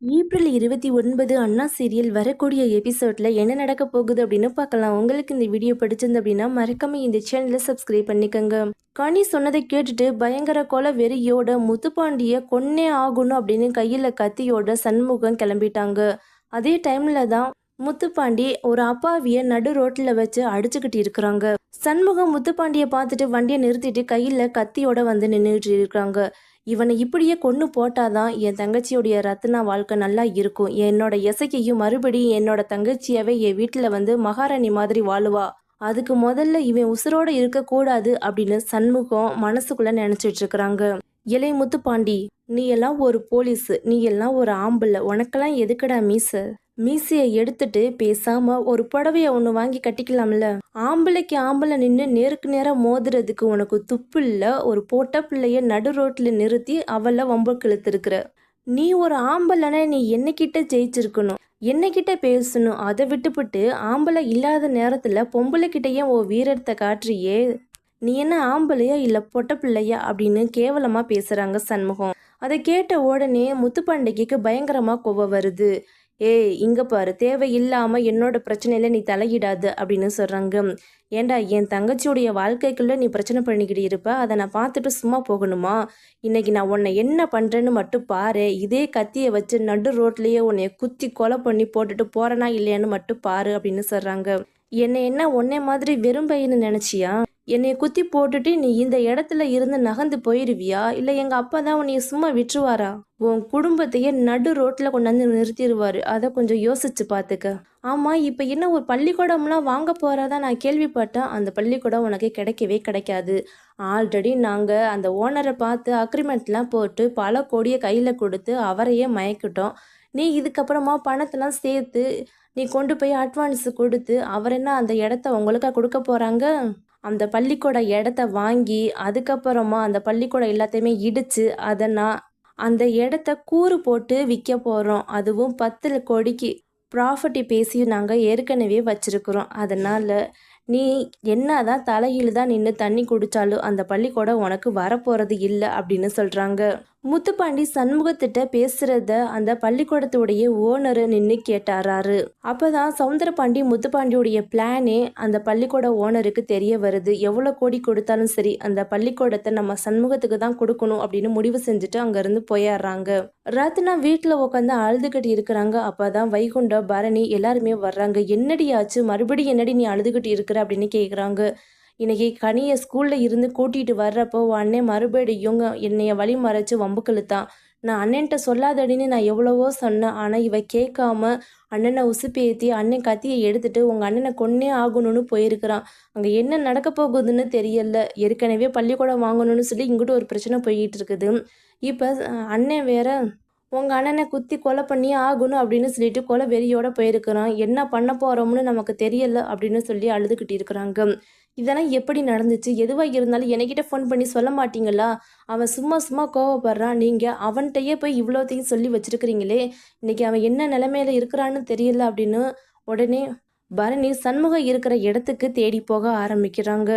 April 29 அண்ணா serial வரக்கூடிய எபிசோட்ல என்ன நடக்க போகுது அப்படின்னு பார்க்கலாம். உங்களுக்கு இந்த வீடியோ பிடிச்சிருந்து அப்படின்னா மறக்காம இந்த சேனலை சப்ஸ்கிரைப் பண்ணிக்கோங்க. கனி சொன்னதை கேட்டுட்டு பயங்கர கொலை வெறியோட முத்துப்பாண்டிய கொன்னே ஆகணும் அப்படின்னு கையில கத்தியோட சண்முகம் கிளம்பிட்டாங்க. அதே டைம்ல தான் முத்துப்பாண்டி ஒரு அப்பாவிய நடு ரோட்ல வச்சு அடிச்சுக்கிட்டு இருக்கிறாங்க. சண்முகம் முத்துப்பாண்டிய பார்த்துட்டு வண்டியை நிறுத்திட்டு கையில கத்தியோட வந்து நின்றுட்டு இருக்காங்க. இவனை இப்படியே கொன்று போட்டாதான் என் தங்கச்சியோடைய ரத்னா வாழ்க்கை நல்லா இருக்கும். என்னோட இசைக்கையும் மறுபடியும் என்னோட தங்கச்சியாவே என் வீட்டில் வந்து மகாராணி மாதிரி வாழுவா. அதுக்கு முதல்ல இவன் உசுரோட இருக்கக்கூடாது அப்படின்னு சண்முகம் மனசுக்குள்ள நினைச்சிட்டு இருக்கிறாங்க. இலை முத்துப்பாண்டி, நீ எல்லாம் ஒரு போலீஸ், நீ எல்லாம் ஒரு ஆம்பளை, உனக்கெல்லாம் எதுக்குடா மீசையை எடுத்துட்டு பேசாம ஒரு புடவைய ஒன்று வாங்கி கட்டிக்கலாம்ல. ஆம்பளைக்கு ஆம்பளை நின்று நேருக்கு நேரம் மோதுறதுக்கு உனக்கு துப்பு இல்ல. ஒரு போட்ட பிள்ளைய நடு ரோட்ல நிறுத்தி அவளை வம்புக்கு இழுத்துருக்குற. நீ ஒரு ஆம்பளைன நீ என்னகிட்ட ஜெயிச்சிருக்கணும், என்னகிட்ட பேசணும். அதை விட்டுப்புட்டு ஆம்பளை இல்லாத நேரத்துல பொம்பளை கிட்டேயே ஓ வீரத்தை காட்டுறியே. நீ என்ன ஆம்பளையா இல்ல பொட்ட பிள்ளையா அப்படின்னு கேவலமா பேசுறாங்க சண்முகம். அதை கேட்ட உடனே முத்துப்பாண்டிக்கு பயங்கரமா கோபம் வருது. ஏய் இங்க பாரு, தேவையில்லாம என்னோட பிரச்சனையில நீ தலையிடாது அப்படின்னு சொல்றாங்க. ஏண்டா என் தங்கச்சியுடைய வாழ்க்கைக்குள்ள நீ பிரச்சனை பண்ணிக்கிட்டு இருப்ப, அதை நான் பார்த்துட்டு சும்மா போகணுமா? இன்னைக்கு நான் உன்னை என்ன பண்றேன்னு மட்டும் பாரு. இதே கத்தியை வச்சு நடு ரோட்லயே உன்னைய குத்தி கொலை பண்ணி போட்டுட்டு போறனா இல்லையான்னு மட்டும் பாரு அப்படின்னு சொல்றாங்க. என்னை என்ன உன்னை மாதிரி வெறும் பையன்னு நினைச்சியா? என்னை குத்தி போட்டுட்டு நீ இந்த இடத்துல இருந்து நகர்ந்து போயிருவியா? இல்லை எங்கள் அப்பா தான் உன்னைய சும்மா விட்டுருவாரா? உன் குடும்பத்தையே நடு ரோட்டில் கொண்டாந்து நிறுத்திடுவாரு. அதை கொஞ்சம் யோசிச்சு பார்த்துக்க. ஆமாம், இப்போ என்ன ஒரு பள்ளிக்கூடம்லாம் வாங்க போகிறதா நான் கேள்விப்பட்டேன். அந்த பள்ளிக்கூடம் உனக்கு கிடைக்கவே கிடைக்காது. ஆல்ரெடி நாங்கள் அந்த ஓனரை பார்த்து அக்ரிமெண்ட்லாம் போட்டு பல கோடியை கையில் கொடுத்து அவரையே மயக்கிட்டோம். நீ இதுக்கப்புறமா பணத்தெல்லாம் சேர்த்து நீ கொண்டு போய் அட்வான்ஸ் கொடுத்து அவர் என்ன அந்த இடத்த உங்களுக்கா கொடுக்க போகிறாங்க? அந்த பள்ளிக்கூட இடத்த வாங்கி அதுக்கப்புறமா அந்த பள்ளிக்கூடம் எல்லாத்தையுமே இடித்து அதை நான் அந்த இடத்த கூறு போட்டு விற்க போகிறோம். அதுவும் 10 கோடிக்கு ப்ராஃபிட்டி பேசி நாங்கள் ஏற்கனவே வச்சுருக்குறோம். அதனால் நீ என்னதான் தலையில் தான் நின்று தண்ணி குடித்தாலும் அந்த பள்ளிக்கூடம் உனக்கு வரப்போகிறது இல்லை அப்படின்னு சொல்கிறாங்க. முத்துப்பாண்டி சண்முகத்திட்ட பேசுறத அந்த பள்ளிக்கூடத்துடைய ஓனரு நின்று கேட்டாராரு. அப்பதான் சவுந்தரபாண்டி முத்துப்பாண்டியுடைய பிளானே அந்த பள்ளிக்கூட ஓனருக்கு தெரிய வருது. எவ்வளோ கோடி கொடுத்தாலும் சரி அந்த பள்ளிக்கூடத்தை நம்ம சண்முகத்துக்கு தான் கொடுக்கணும் அப்படின்னு முடிவு செஞ்சுட்டு அங்கேருந்து போயிடுறாங்க. ரத்னா வீட்டில் உட்காந்து அழுதுகிட்டு இருக்கிறாங்க. அப்பதான் வைகுண்டம், பரணி எல்லாருமே வர்றாங்க. என்னடி ஆச்சு, மறுபடியும் என்னடி நீ அழுதுகிட்டு இருக்கிற அப்படின்னு கேட்குறாங்க. இன்னைக்கு கனியை ஸ்கூலில் இருந்து கூட்டிகிட்டு வர்றப்போ அண்ணன் மறுபடியும் என்னைய வழி மறைச்சு வம்புக்கழுத்தான். நான் அண்ணன்ட்ட சொல்லாதடின்னு நான் எவ்வளவோ சொன்னேன். ஆனால் இவ கேட்காம அண்ணனை உசுப்பேத்தி அண்ணன் கத்தியை எடுத்துட்டு உங்கள் அண்ணனை கொன்னே ஆகணும்னு போயிருக்கிறான். அங்கே என்ன நடக்க போகுதுன்னு தெரியல. ஏற்கனவே பள்ளிக்கூடம் வாங்கணும்னு சொல்லி இங்கிட்டு ஒரு பிரச்சனை போய்கிட்டு இருக்குது. இப்போ அண்ணன் வேற உங்கள் அண்ணனை குத்தி கொலை பண்ணி ஆகணும் அப்படின்னு சொல்லிட்டு கொலை வெறியோட போயிருக்கிறான். என்ன பண்ண போகிறோம்னு நமக்கு தெரியல அப்படின்னு சொல்லி அழுதுகிட்டு இருக்கிறாங்க. இதெல்லாம் எப்படி நடந்துச்சு? எதுவாக இருந்தாலும் என்கிட்ட ஃபோன் பண்ணி சொல்ல மாட்டீங்களா? அவன் சும்மா சும்மா கோவப்படுறான். நீங்கள் அவன்கிட்டயே போய் இவ்வளோத்தையும் சொல்லி வச்சிருக்கிறீங்களே, இன்னைக்கு அவன் என்ன நிலைமையில இருக்கிறான்னு தெரியல அப்படின்னு உடனே பரணி சண்முகம் இருக்கிற இடத்துக்கு தேடி போக ஆரம்பிக்கிறாங்க.